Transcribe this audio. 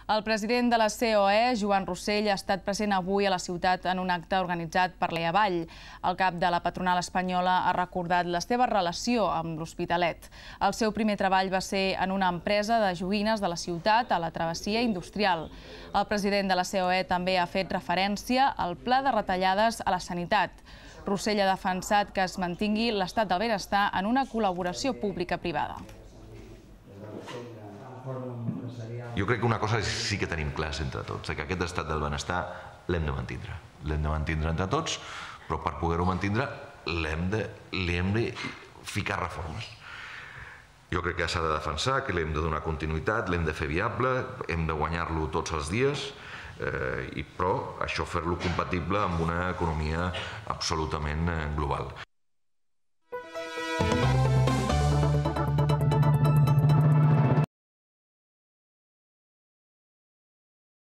El president de la COE, Joan Rossell, ha estat present avui a la ciutat en un acte organitzat per l'EAVall. El cap de la patronal espanyola ha recordat la seva relació amb l'Hospitalet. El seu primer treball va ser en una empresa de joguines de la ciutat, a la travessia industrial. El president de la COE també ha fet referència al pla de retallades a la sanitat. Rossell ha defensat que es mantingui l'estat del benestar en una col·laboració pública-privada. Jo crec que una cosa sí que tenim clars entre tots, que aquest estat del benestar l'hem de mantindre. L'hem de mantindre entre tots, però per poder-ho mantindre li hem de ficar reformes. Jo crec que s'ha de defensar, que li hem de donar continuïtat, l'hem de fer viable, hem de guanyar-lo tots els dies, però això fer-lo compatible amb una economia absolutament global.